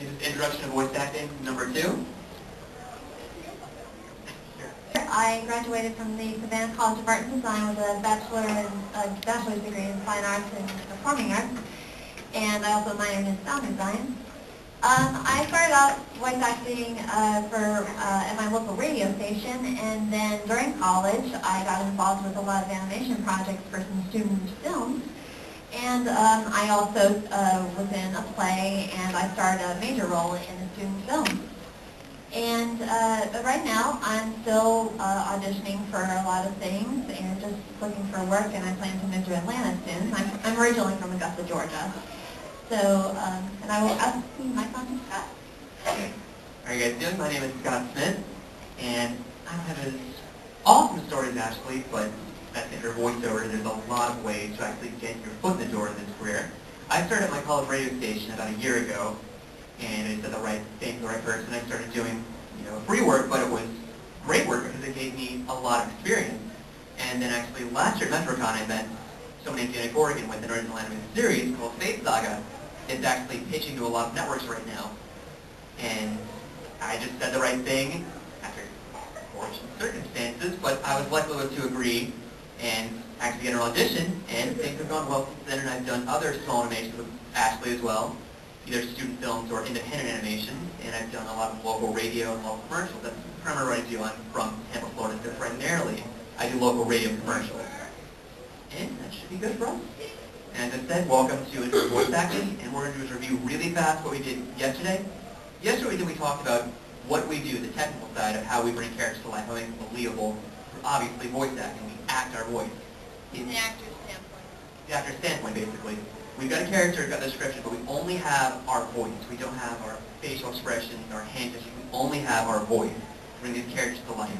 This is Introduction to Voice Acting, number 2. I graduated from the Savannah College of Art and Design with a bachelor's degree in fine arts and performing arts, and I also minored in sound design. I started out voice acting at my local radio station, and then during college I got involved with a lot of animation projects for some student films. And I also was in a play, and I starred a major role in a student film. And but right now, I'm still auditioning for a lot of things and just looking for work, and I plan to move to Atlanta soon. I'm originally from Augusta, Georgia. So, and I will ask my cousin Scott. How are you guys doing? My name is Scott Smith, and I don't have as awesome stories, actually, but that's it for voiceover. There's a lot of ways to actually get your foot in the door in this career. I started at my college radio station about a year ago, and I said the right thing to the right person. I started doing, free work, but it was great work because it gave me a lot of experience. And then actually last year at MetroCon, I met someone named Janet Corrigan with an original animated series called Space Saga. It's actually pitching to a lot of networks right now. And I just said the right thing after unfortunate circumstances, but I was lucky to agree and actually get an audition, and things have gone well since then, and I've done other small animations with Ashley as well, either student films or independent animation, and I've done a lot of local radio and local commercials. That's primarily what I do. I'm from Tampa, Florida, so primarily I do local radio commercials. And that should be good for us. And as I said, welcome to Intro Voice Acting, and we're going to do is review really fast what we did yesterday. Yesterday we talked about what we do, the technical side of how we bring characters to life, how we make them believable. Obviously, voice acting, we act our voice. From the actor's standpoint. The actor's standpoint, basically. We've got a character, we've got the description, but we only have our voice. We don't have our facial expressions, our hand gestures. We only have our voice to bring these characters to life.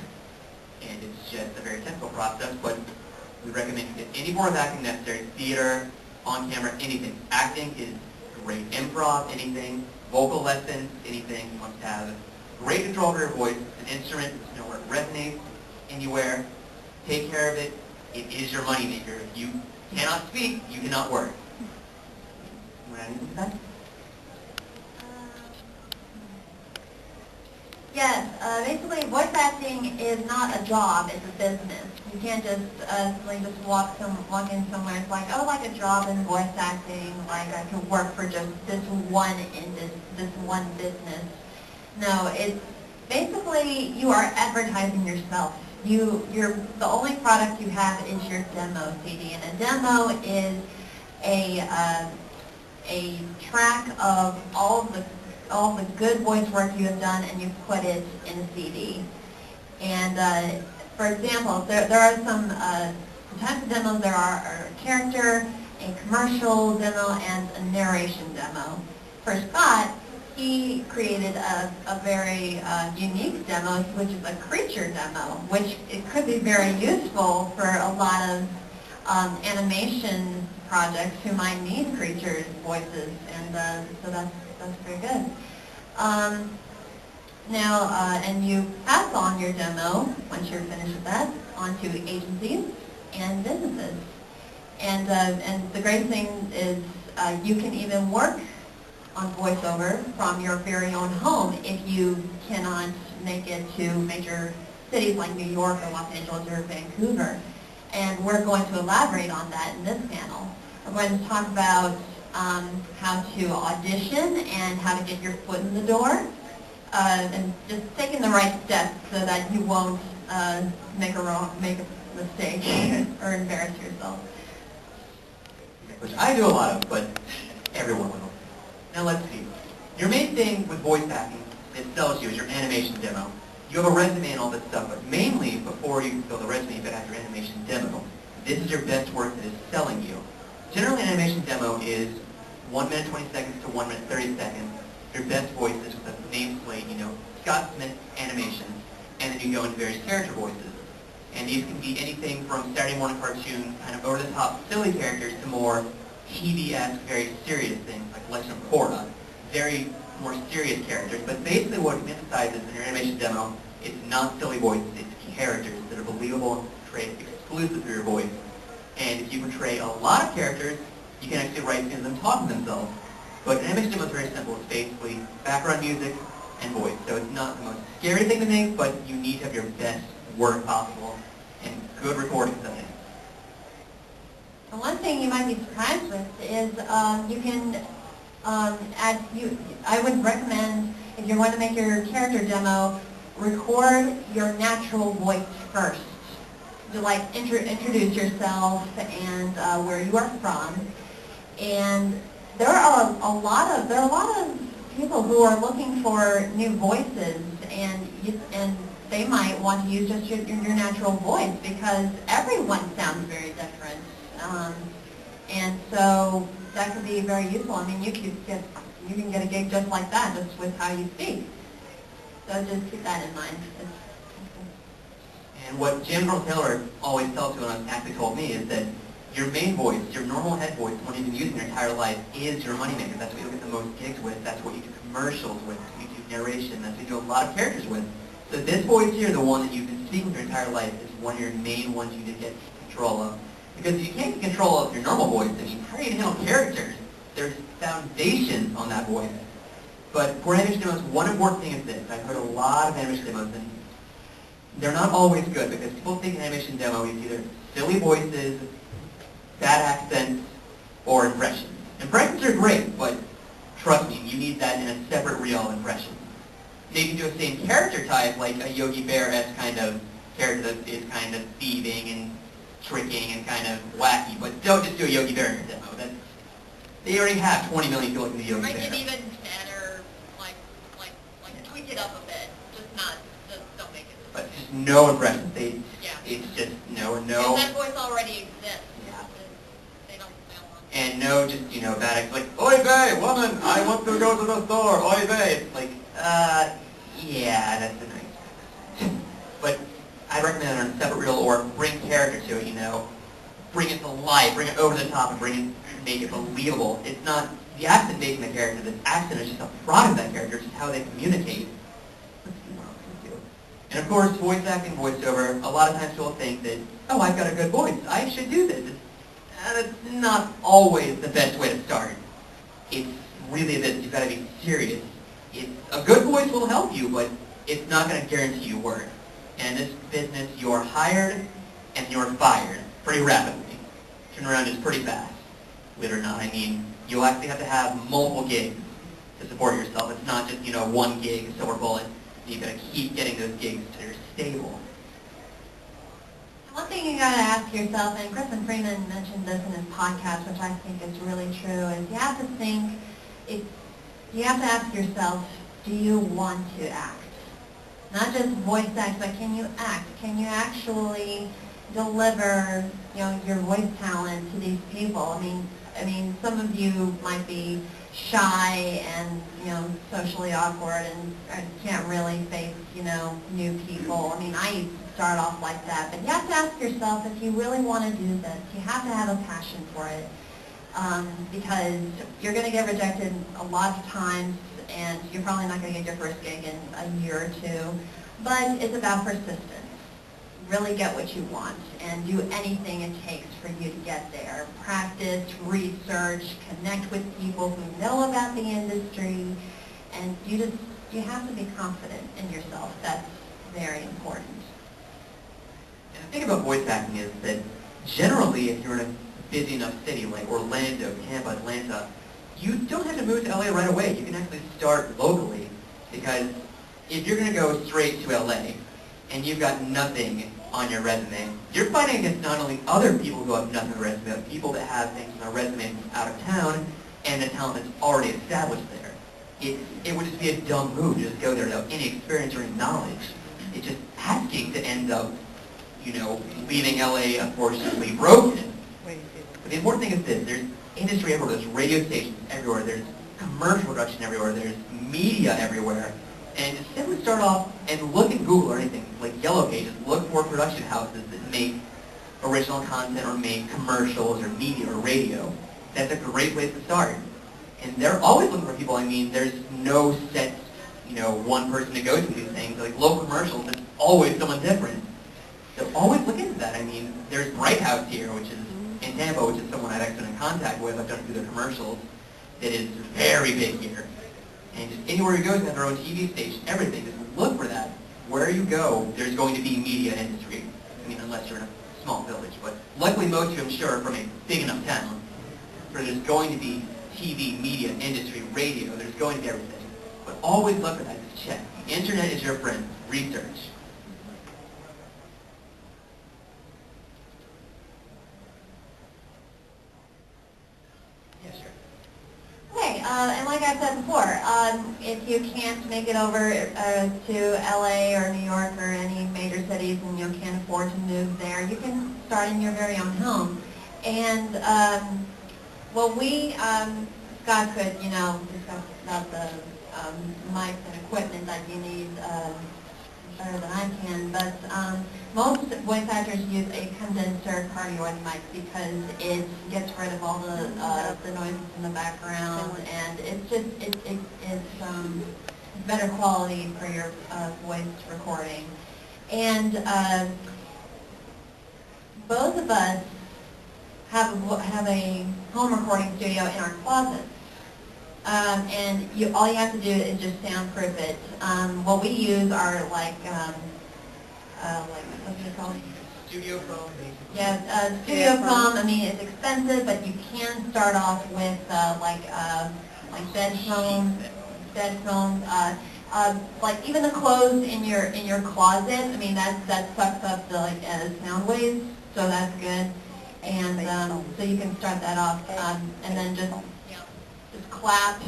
And it's just a very technical process, but we recommend you get any form of acting necessary, theater, on camera, anything. Acting is great. Improv, anything. Vocal lessons, anything. You must have great control over your voice. It's an instrument, you know where it resonates, anywhere. Take care of it. It is your moneymaker. If you cannot speak, you cannot work. You want to add anything to that? Yes, basically voice acting is not a job, it's a business. You can't just walk in somewhere. It's like, oh, like a job in voice acting, like I could work for just this one business. No, it's basically you are advertising yourself. The only product you have is your demo CD, and a demo is a track of all the good voice work you have done, and you put it in a CD. And for example, there are some types of demos. There are a character, a commercial demo, and a narration demo. For Scott, he created a very unique demo, which is a creature demo, which it could be very useful for a lot of animation projects who might need creatures' voices, and so that's very good. And you pass on your demo, once you're finished with that, onto agencies and businesses. And the great thing is you can even work on voiceover from your very own home if you cannot make it to major cities like New York or Los Angeles or Vancouver. And we're going to elaborate on that in this panel. We're going to talk about how to audition and how to get your foot in the door, and just taking the right steps so that you won't make a mistake or embarrass yourself. Which I do a lot of, but everyone will. Now let's see. Your main thing with voice acting that sells you is your animation demo. You have a resume and all that stuff, but mainly before you fill the resume, you've got to have your animation demo. This is your best work that is selling you. Generally, an animation demo is 1 minute 20 seconds to 1 minute 30 seconds. Your best voice is with a nameplate, Scott Smith animation, and then you go into various character voices. And these can be anything from Saturday morning cartoon, kind of over-the-top silly characters, to more TV-esque, very serious things like Legend of Korra. Very more serious characters. But basically what it emphasizes in your animation demo is not silly voices, it's characters that are believable and portrayed exclusively through your voice. And if you portray a lot of characters, you can actually write in them talking themselves. But an animation demo is very simple. It's basically background music and voice. So it's not the most scary thing to make, but you need to have your best work possible and good recordings of it. And one thing you might be surprised with is you can I would recommend, if you're going to make your character demo, record your natural voice first. To like introduce yourself and where you are from. And there are a lot of people who are looking for new voices, and they might want to use just your natural voice because everyone sounds very different. And so that could be very useful. I mean, you can get a gig just like that, just with how you speak. So just keep that in mind. And what Jim Taylor always tells you, and actually told me, is that your main voice, your normal head voice, the one you've been using your entire life, is your moneymaker. That's what you'll get the most gigs with. That's what you do commercials with. You do narration. That's what you do a lot of characters with. So this voice here, the one that you've been speaking with your entire life, is one of your main ones you need to get control of. Because if you can't get control of your normal voice, I mean, how are you going to handle characters? There's foundations on that voice. But for animation demos, one important thing is this. I've heard a lot of animation demos, and they're not always good because people think an animation demo is either silly voices, bad accents, or impressions. Impressions are great, but trust me, you need that in a separate reel of impressions. Maybe you can do a same character type, like a Yogi Bear-esque kind of character that is kind of thieving and tricking and kind of wacky, but don't just do a Yogi Bear in your demo. They already have 20 million people looking at Yogi Bear. Make it even better, like tweak it up a bit, just don't make it. But just no impressions. Yeah. It's just no. And that voice already exists. Yeah. They don't want. And no, just, bad acts like, "Oy vey, woman, I want to go to the store, oy vey." It's like, yeah, that's annoying. But I recommend it on a separate reel or bring character to it, Bring it to life, bring it over the top, and make it believable. It's not the accent making the character. The accent is just a product of that character. It's just how they communicate. And of course, voice acting, voiceover, a lot of times people think that, oh, I've got a good voice, I should do this. That's not always the best way to start. It's really this, you've got to be serious. A good voice will help you, but it's not going to guarantee you work. And in this business, you're hired and you're fired pretty rapidly. Turnaround is pretty fast, believe it or not. I mean, you'll actually have to have multiple gigs to support yourself. It's not just, one gig, silver bullet. You've got to keep getting those gigs so you're stable. One thing you got to ask yourself, and Griffin Freeman mentioned this in his podcast, which I think is really true, is you have to ask yourself, do you want to act? Not just voice act, but can you act? Can you actually deliver, your voice talent to these people? I mean, some of you might be shy and, socially awkward and can't really face, new people. I mean, I used to start off like that. But you have to ask yourself, if you really want to do this, you have to have a passion for it. Because you're going to get rejected a lot of times, and you're probably not going to get your first gig in a year or two. But it's about persistence. Really get what you want and do anything it takes for you to get there. Practice, research, connect with people who know about the industry, and you have to be confident in yourself. That's very important. And the thing about voice acting is that generally, if you're in a busy enough city like Orlando, Tampa, Atlanta, you don't have to move to LA right away. You can actually start locally, because if you're going to go straight to LA and you've got nothing on your resume, you're fighting against not only other people who have nothing on their resume, but people that have things on their resume from out of town and the talent that's already established there. It would just be a dumb move to just go there without any experience or any knowledge. It's just asking to end up, leaving LA unfortunately broken. But the important thing is this: there's industry everywhere, there's radio stations everywhere, there's commercial production everywhere, there's media everywhere. And just simply start off and look in Google or anything, like Yellow Pages, look for production houses that make original content or make commercials or media or radio. That's a great place to start. And they're always looking for people. I mean, there's no set, one person to go to these things. Like local commercials, it's always someone different. So always look into that. I mean, there's Bright House here, which is in Tampa, which is someone I've actually been in contact with. I've done a few of their commercials. that is very big here. And just anywhere you go, you have their own TV station, everything. Just look for that. Where you go, there's going to be media industry. I mean, unless you're in a small village. But luckily, most of you, I'm sure, are from a big enough town where there's going to be TV, media, industry, radio. There's going to be everything. But always look for that. Just check. The internet is your friend. Research. Yeah, sure. Okay, and like I said before, if you can't make it over to LA or New York or any major cities and you can't afford to move there, you can start in your very own home. And, well, Scott could, discuss about the mics and equipment that you need better than I can, but most voice actors use a condenser cardioid mic because it gets rid of all the noises in the background, and it's just it's better quality for your voice recording. And both of us have a home recording studio in our closet. And all you have to do is just soundproof it. What we use are like what's it called? Studio phone, basically. Yeah, studio foam. I mean, it's expensive, but you can start off with like bed foam. Like even the clothes in your closet. I mean, that sucks up the sound waves, so that's good. And so you can start that off, and then just clap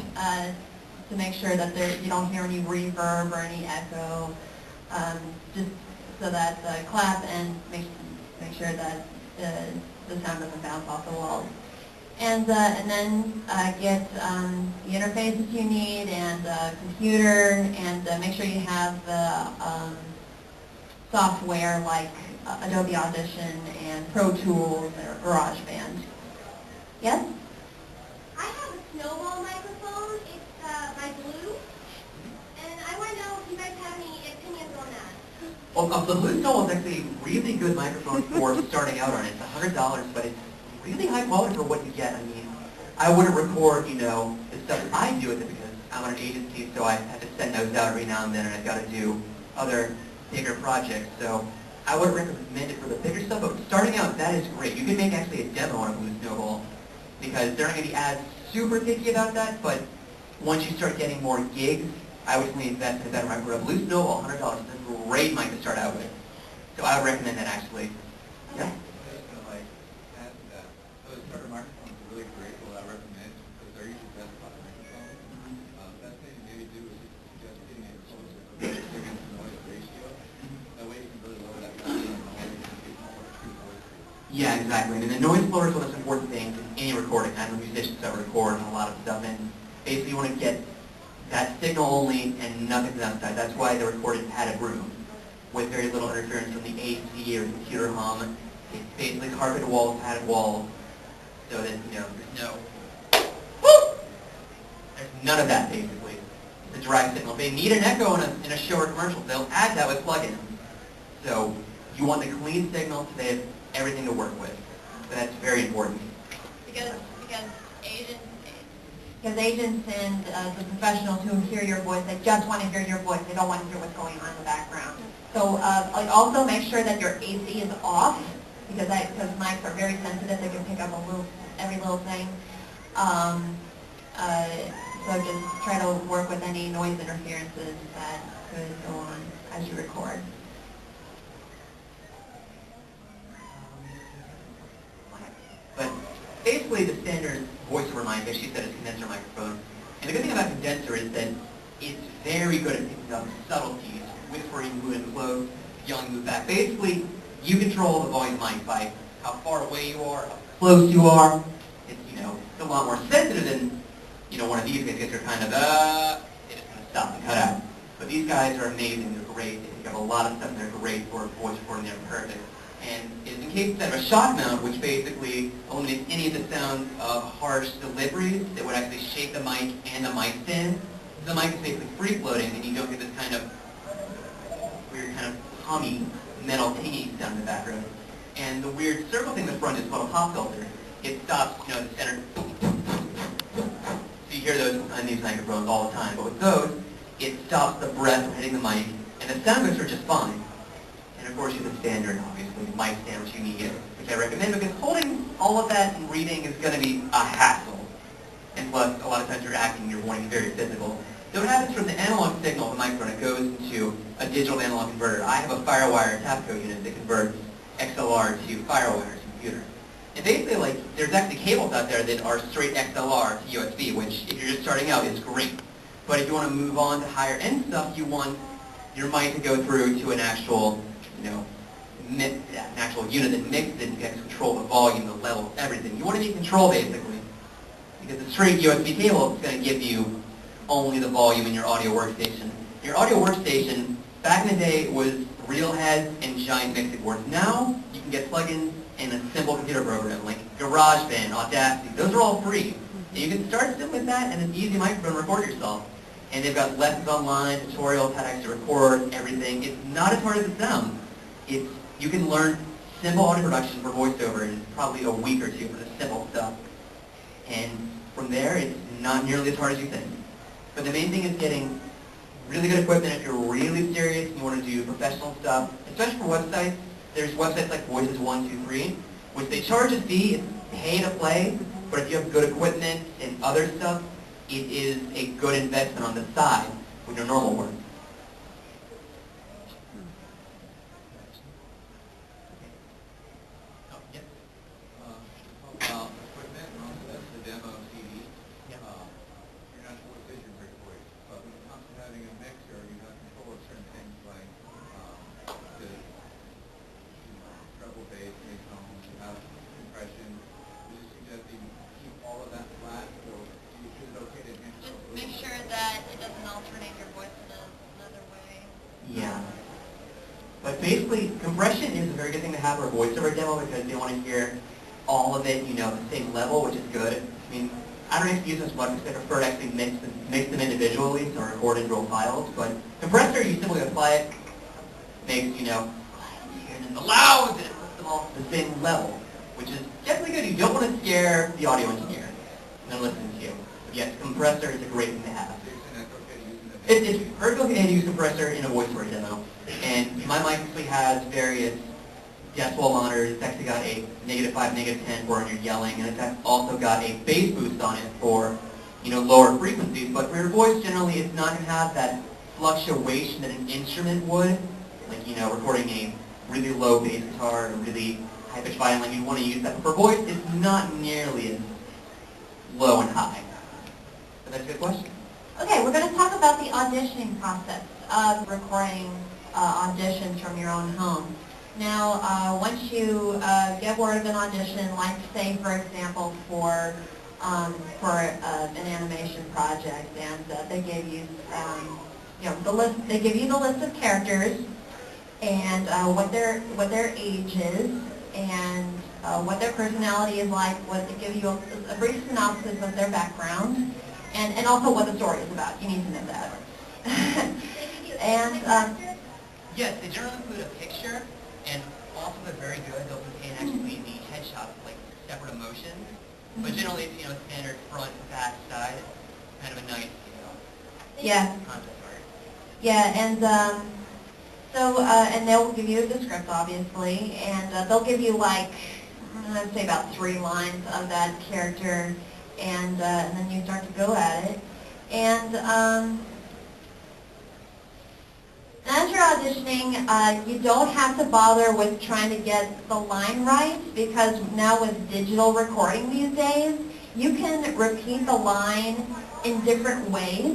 to make sure that you don't hear any reverb or any echo. Just so that clap and make sure that the sound doesn't bounce off the walls. And then get the interfaces you need and a computer, and make sure you have the software like Adobe Audition and Pro Tools or GarageBand. Yes? I have a snowball microphone. It's by Blue, and I want to know if you guys have any opinions on that. Well, the Blue Snowball is actually a really good microphone for starting out on it. It's $100, but it's really high quality for what you get. I mean, I wouldn't record, the stuff that I do with it because I'm on an agency, so I have to send those out every now and then, and I've got to do other bigger projects. So I wouldn't recommend it for the bigger stuff, but starting out, that is great. You can make actually a demo on a Blue Snowball because they're not going to be as super picky about that, but once you start getting more gigs, I would really invest in a better microphone. A Blue Snowball, $100 is a great mic to start out with. So I would recommend that actually. Yeah. Those starter microphones are really great. What I recommend because they're usually best by microphones. Best thing to maybe do is just getting it closer against the noise ratio. That way you can really lower that noise and get more true voice. Yeah, exactly. I mean, the noise floor is one of the most important things in any recording. I know musicians that record a lot of stuff, and basically you want to get that signal only and nothing outside. That's why they recorded padded rooms with very little interference from the AC or the computer hum. It's basically carpeted walls, padded walls, so that, there's none of that, basically. It's a dry signal. If they need an echo in a show or commercial, they'll add that with plugins. So you want the clean signal so they have everything to work with. So that's very important. Because agents and the professionals who hear your voice, they just want to hear your voice. They don't want to hear what's going on in the background. So also make sure that your AC is off because mics are very sensitive. They can pick up every little thing. So just try to work with any noise interferences that could go on as you record. But basically the standard voiceover mic, as she said, is a condenser microphone. And the good thing about condenser is that it's very good at picking up subtleties, whispering, moving close, yelling, move back. Basically, you control the volume mic by how far away you are, how close you are. It's, it's a lot more sensitive than, one of these guys, because you're kind of, they just kind of stop and cut out. But these guys are amazing, they're great, they pick up a lot of stuff, and they're great for voice recording, they're perfect. And in case instead of a shock mount, which basically eliminates any of the sounds of harsh deliveries that would actually shake the mic and the mic stand, the mic is basically free floating, and you don't get this kind of weird kind of hummy, metal tingy sound in the background. And the weird circle thing in the front is called a pop filter. It stops, the center. So hear those on these microphones all the time, but with those, it stops the breath from hitting the mic, and the sound goes through just fine. And of course, you have the standard, obviously, mic stand, which you need, which I recommend, because holding all of that and reading is going to be a hassle. And plus, a lot of times you're acting, you're wanting very physical. So what happens from the analog signal of the microphone, it goes into a digital analog converter. I have a FireWire TAPCO unit that converts XLR to FireWire to computer. And basically, like, there's actually cables out there that are straight XLR to USB, which, if you're just starting out, is great. But if you want to move on to higher end stuff, you want your mic to go through to an actual, an actual unit that mixes it and gets control the volume, the level, everything. You want to be in control, basically, because the straight USB cable is going to give you only the volume in your audio workstation. Your audio workstation, back in the day, was reel heads and giant mixing boards. Now, you can get plugins in a simple computer program like GarageBand, Audacity. Those are all free. And you can start simply with that and an easy microphone to record yourself. And they've got lessons online, tutorials, how to actually record, everything. It's not as hard as it sounds. You can learn simple audio production for voiceover in probably a week or two for the simple stuff. And from there, it's not nearly as hard as you think. But the main thing is getting really good equipment if you're really serious and you want to do professional stuff, especially for websites. There's websites like Voices123, which they charge a fee, it's pay to play, but if you have good equipment and other stuff, it is a good investment on the side with your normal work. Oh, yeah. About equipment, and also that's the demo CD. Yeah. You're not sure what is your great voice, but when it comes to having a mixer, you have control of certain things like the treble bass, mid-tone, you have compression. Would you suggest that you keep all of that flat, or do you feel it okay to enhance Just it? make sure that it doesn't alternate your voice in another way. Yeah. But basically, compression is a very good thing to have for a voiceover demo because you want to hear all of it, the same level, which is good. I mean, I don't actually use this much because I prefer to actually mix them individually, so I record individual files. But compressor, you simply apply it, makes, and then the louds, and it puts them all to the same level, which is definitely good. You don't want to scare the audio engineer and then listen to you. But yes, compressor is a great thing to have. So you're saying that's okay to use in the It's perfectly okay to use compressor in a voiceover demo. And my mic actually has various decibel monitors. It's actually got a -5, -10 for when you're yelling, and it's also got a bass boost on it for, lower frequencies. But for your voice, generally, it's not going to have that fluctuation that an instrument would. Like, recording a really low bass guitar or a really high-pitched violin, you want to use that. But for voice, it's not nearly as low and high. So that's a good question. Okay, we're going to talk about the auditioning process of recording auditions from your own home. Now, once you get word of an audition, like say, for example, for an animation project, and they give you, the list. They give you the list of characters and what their age is and what their personality is like. They give you a brief synopsis of their background. And also what the story is about. You need to know that. And Yes, they generally include a picture, and also they're very good. They'll contain actually the headshots, like separate emotions. But generally, it's standard front, back, side, kind of a nice, yeah, concept art. yeah, and and they'll give you a script, obviously, and they'll give you like, I'd say about 3 lines of that character, and then you start to go at it. And as you're auditioning, you don't have to bother with trying to get the line right, because now with digital recording these days, you can repeat the line in different ways.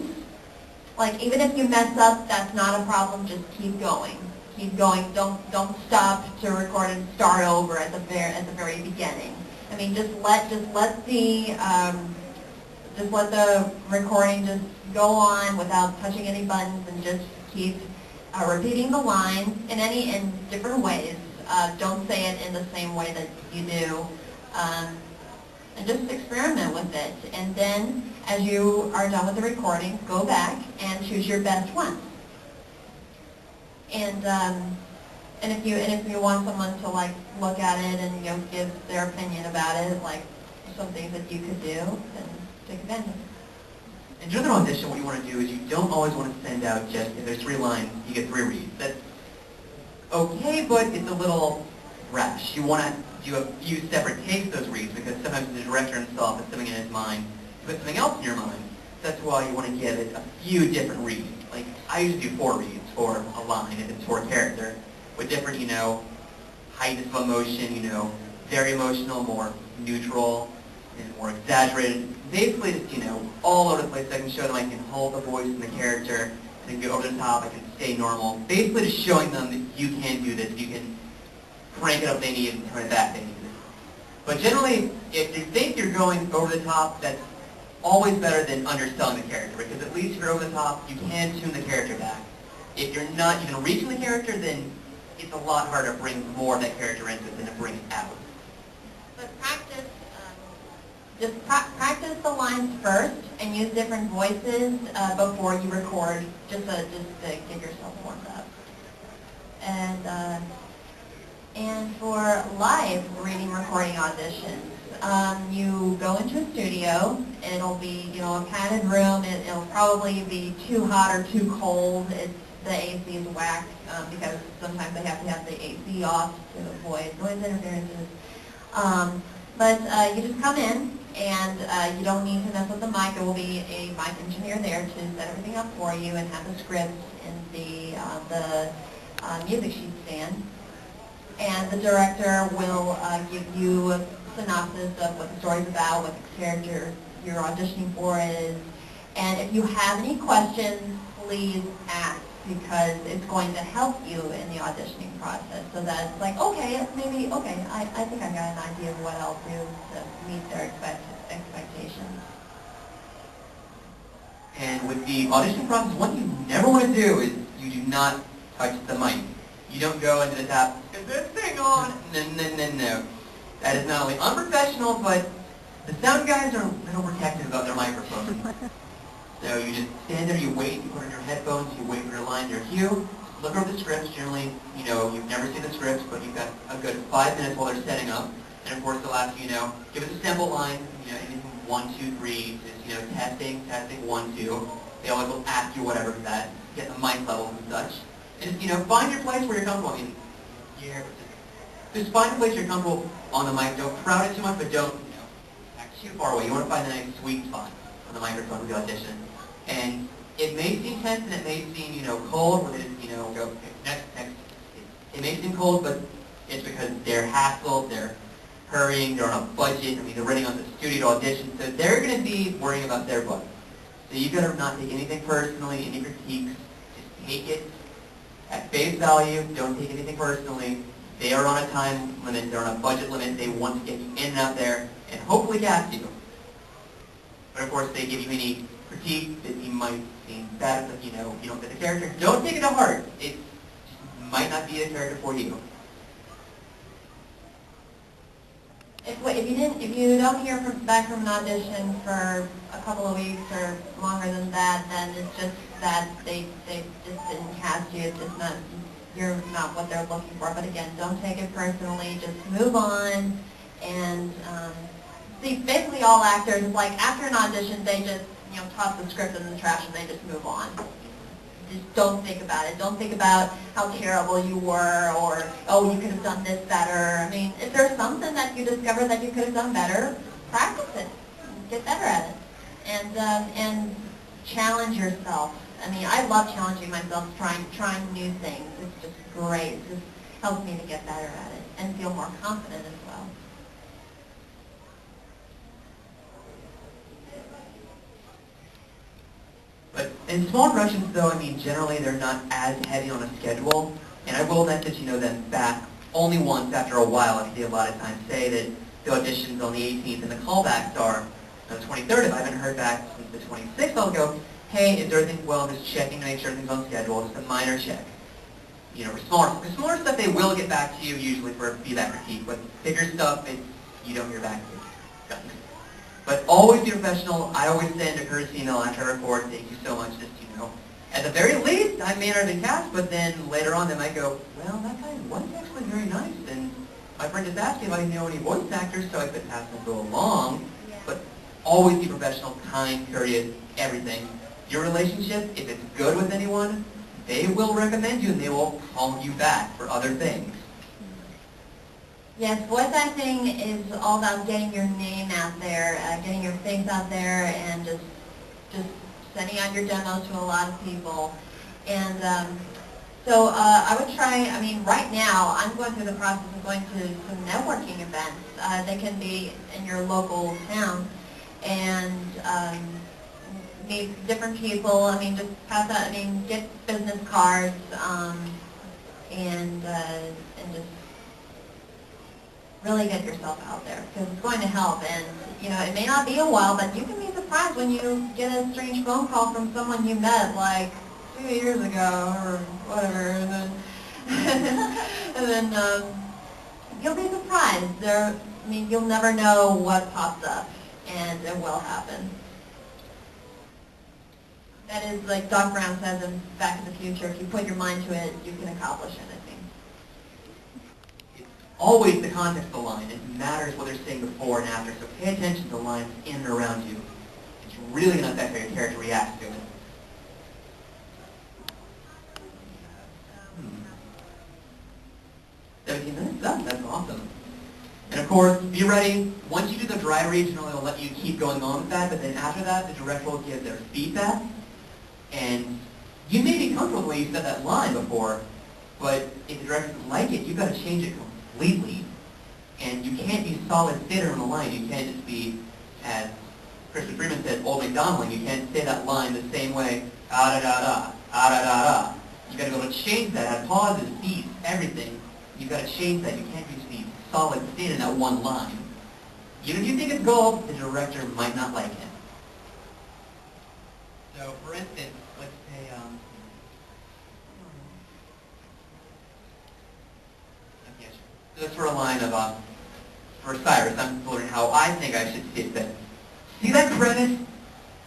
Like, even if you mess up, that's not a problem, just keep going. Keep going, don't stop to record and start over at the very beginning. I mean, just let the recording just go on without touching any buttons, and just keep repeating the line in different ways. Don't say it in the same way that you do, and just experiment with it. And then, as you are done with the recording, go back and choose your best one. And if you want someone to like look at it and give their opinion about it, like some things that you could do, then take advantage of it. And during an audition, what you want to do is you don't always want to send out just, if there's 3 lines, you get 3 reads. That's okay, but it's a little rash. You want to do a few separate takes of those reads, because sometimes the director himself has something in his mind, put something else in your mind. That's why you want to give it a few different reads. Like, I usually do 4 reads for a line if it's for a character, with different, heights of emotion, very emotional, more neutral, and more exaggerated. Basically, just, all over the place. I can show them I can hold the voice and the character, and then go over the top, I can stay normal. Basically, just showing them that you can do this. You can crank it up if they need it and turn it back if they need it. But generally, if you think you're going over the top, that's always better than underselling the character, because at least if you're over the top, you can tune the character back. If you're not even reaching the character, then it's a lot harder to bring more of that character into it than to bring it out. But practice, practice the lines first and use different voices before you record, just to get yourself warmed up. And for live reading recording auditions, you go into a studio. It'll be, a padded room. It'll probably be too hot or too cold. The AC is whack because sometimes they have to have the AC off to avoid noise interferences. But you just come in, and you don't need to mess with the mic. There will be a mic engineer there to set everything up for you and have the script in the music sheet stand. And the director will give you a synopsis of what the story's about, what the character you're auditioning for is. And if you have any questions, please ask, because it's going to help you in the auditioning process. So that it's like, okay, I think I got an idea of what I'll do to meet their expectations. And with the audition process, one thing you never want to do is you do not touch the mic. You don't go into the top, is this thing on? No. That is not only unprofessional, but the sound guys are a little protective about their microphones. So you just stand there, you wait, you put on your headphones, you wait for your line, your cue, look over the scripts. Generally, you've never seen the scripts, but you've got a good 5 minutes while they're setting up. And of course, they'll ask you, give us a sample line, anything from 1, 2, 3, just, testing, 1, 2. They always will ask you whatever for that, get the mic levels and such. And just, find your place where you're comfortable. Just find a place you're comfortable on the mic. Don't crowd it too much, but don't, act too far away. You want to find the nice sweet spot on the microphone with the audition. And it may seem tense and it may seem, cold, where they just, go, okay, next. It may seem cold, but it's because they're hassled, they're hurrying, they're on a budget. They're renting out the studio to audition, so they're going to be worrying about their budget. So you've got to not take anything personally, any critiques. Just take it at face value. Don't take anything personally. They are on a time limit. They're on a budget limit. They want to get you in and out there and hopefully cast you. But of course, they give you any critique that you might seem bad if you don't fit the character. Don't take it to heart. It might not be the character for you. If you don't hear back from an audition for a couple of weeks or longer than that, then it's just that they just didn't cast you. It's just not, you're not what they're looking for. But again, don't take it personally. Just move on. And see, basically all actors, like after an audition, they just toss the script in the trash and they just move on. Just don't think about it. Don't think about how terrible you were, or, oh, you could have done this better. I mean, if there's something that you discover that you could have done better, practice it. Get better at it. And challenge yourself. I mean, I love challenging myself, trying new things. It's just great. It just helps me to get better at it and feel more confident as well. But in small productions, though, generally they're not as heavy on a schedule. And I will message, them back only once after a while. I see a lot of times say that the audition's on the 18th and the callbacks are on the 23rd. If I haven't heard back since the 26th, I'll go, hey, is everything well? I'm just checking to make sure everything's on schedule. Just a minor check. For smaller stuff, they will get back to you usually for feedback critique. But bigger stuff, you don't hear back to. But always be professional. I always send a courtesy email after I record. Thank you so much. Just, at the very least, I may not have been cast, but then later on they might go, well, that guy was actually very nice. And my friend just asked me if I knew any voice actors, so I could pass them go along. But Always be professional, kind, courteous, everything. Your relationship, if it's good with anyone, they will recommend you and they will call you back for other things. Yes, voice acting is all about getting your name out there, getting your face out there, and just sending out your demos to a lot of people. And so I would try, I mean, right now, I'm going through the process of going to some networking events. They can be in your local town, and meet different people. I mean, just pass out, I mean, get business cards, and just really get yourself out there, because it's going to help. And, you know, it may not be a while, but you can be surprised when you get a strange phone call from someone you met, like, 2 years ago, or whatever, and then, you'll be surprised. I mean, you'll never know what pops up, and it will happen. That is, like Doc Brown says in Back to the Future, if you put your mind to it, you can accomplish anything. It's always the context of the line. It matters what they're saying before and after, so pay attention to the lines in and around you. It's really going to affect how your character reacts to it. 17 minutes? That's awesome. And of course, be ready. Once you do the dry read, generally they'll let you keep going on with that, but then after that, the director will give their feedback. And you may be comfortable with the way you said that line before, but if the director doesn't like it, you've got to change it completely. And you can't be solid theater on the line. You can't just be, as Christopher Freeman said, Old MacDonalding. You can't say that line the same way, ah-da-da-da, ah-da-da-da. You've got to be able to change that, add pauses, beats, everything. You've got to change that. You can't just be solid staying in that one line. Even if you think it's gold, the director might not like it. So, for instance, let's say, so that's for a line of, for Cyrus, I'm wondering how I think I should say that. See that crevice?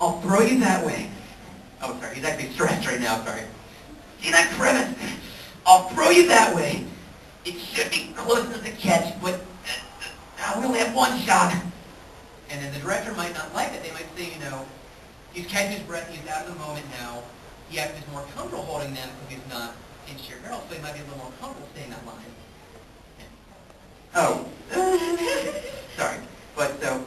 I'll throw you that way. Oh, sorry, he's actually stressed right now, sorry. See that crevice? I'll throw you that way. It should be close to the catch, but we only have one shot. And then the director might not like it. They might say, you know, he's catching his breath, he's out of the moment now. He actually is more comfortable holding them because he's not in sheer peril, so he might be a little more comfortable saying that line. Oh, sorry. But so,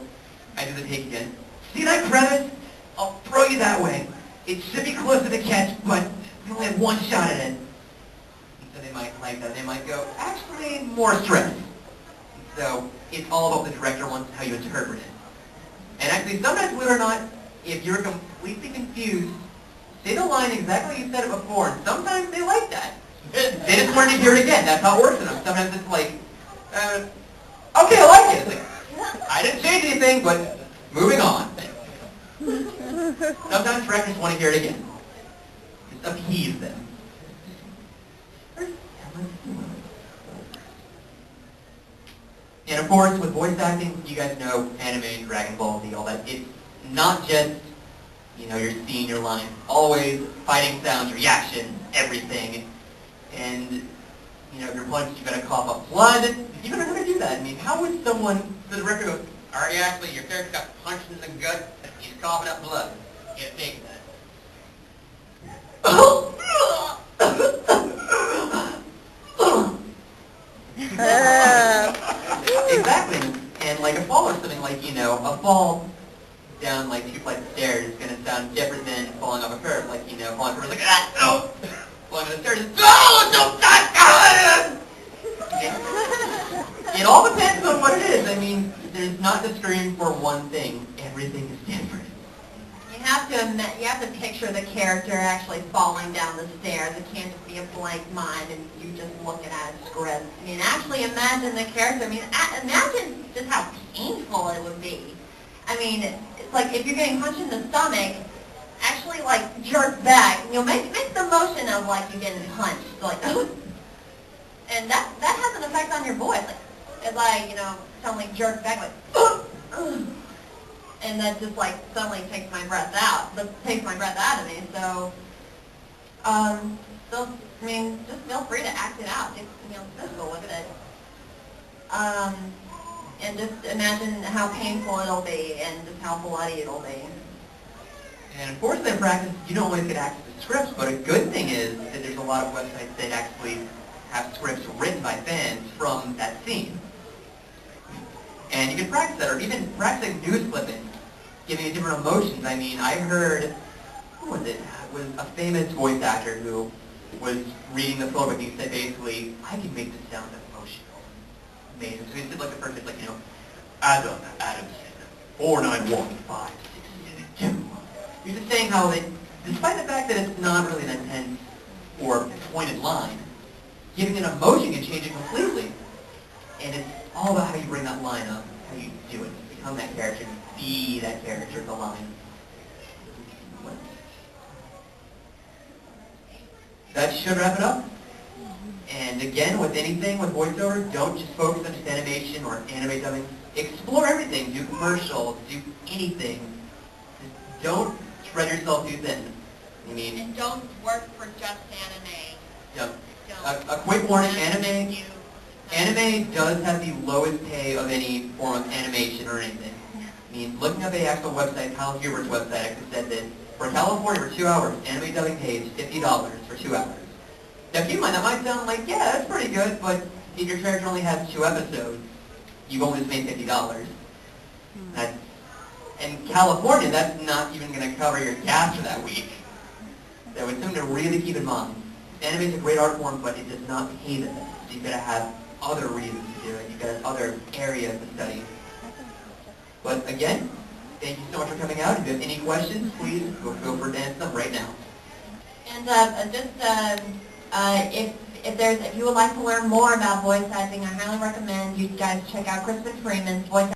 I do the take again. See that crevice? I'll throw you that way. It should be close to the catch, but we only have one shot at it. So they might like that. They might go, actually, more stress. So it's all about the director wants how you interpret it. And actually, sometimes, believe it or not, if you're completely confused, say the line exactly like you said it before, and sometimes they like that. They just want to hear it again. That's how it works for them. Sometimes it's like, okay, I like it. It's like, I didn't change anything, but moving on. Sometimes directors want to hear it again. Just appease them. And of course, with voice acting, you guys know anime, Dragon Ball Z, all that. It's not just, you know, your scene, your line. Always fighting sounds, reaction, everything. And, you know, if you're punched, you've got to cough up blood. You don't know how to do that. I mean, how would someone, the director goes, are you actually, your character got punched in the gut, he's coughing up blood. You can't take that. Exactly. And like a fall or something, like, you know, a fall down like 2 flights of stairs is going to sound different than falling off a curb. Like, you know, falling off a curb is like, no! Falling off the stairs is, no! Don't die! It all depends on what it is. I mean, there's not the scream for one thing. Everything is different. You have to picture the character actually falling down the stairs. It can't just be a blank mind and you just looking at a script. I mean, actually imagine the character. I mean, imagine just how painful it would be. I mean, it's like if you're getting punched in the stomach, actually like jerk back. You know, make the motion of like you're getting punched. So like, and that has an effect on your voice. Like, it's like, you know, suddenly jerk back like, and that just like suddenly takes my breath out. Takes my breath out of me. So, so I mean, just feel free to act it out. Just, you know, physical with it. And just imagine how painful it'll be and just how bloody it'll be. And unfortunately in practice, you don't always get access to scripts, but a good thing is that there's a lot of websites that actually have scripts written by fans from that scene. And you can practice that, or even practicing news clippings, giving it different emotions. I mean, I heard, who was it? It was a famous voice actor who was reading the photo book, and he said basically, I can make this sound emotional. Amazing. So he said like the first, like, you know, Adam Adamson, 491-5672. He's just saying how that, despite the fact that it's not really an intense or pointed line, giving an emotion can change it completely. And it's all about how you bring that line up, how you do it, become that character, be that character, the line. That should wrap it up. And again, with anything, with voiceover, don't just focus on just animation or anime dubbing. Explore everything. Do commercials. Do anything. Just don't spread yourself too thin. I mean, And don't work for just anime. yeah. Don't. A quick warning: anime You- does have the lowest pay of any form of animation or anything. I mean, looking up the actual website, Kyle Hubert's website, actually said that for California, for 2 hours, anime dubbing pays $50 for 2 hours. Now, keep in mind, that might sound like, yeah, that's pretty good, but if your character only has 2 episodes, you've only just made $50. That's, in California, that's not even going to cover your gas for that week. So it's something to really keep in mind. Anime is a great art form, but it does not pay the best. So you've got to have other reasons to do it. You've got other areas to study. But again, thank you so much for coming out. If you have any questions, please feel free to answer them right now. And if you would like to learn more about voice acting, I highly recommend you guys check out Crispin Freeman's voice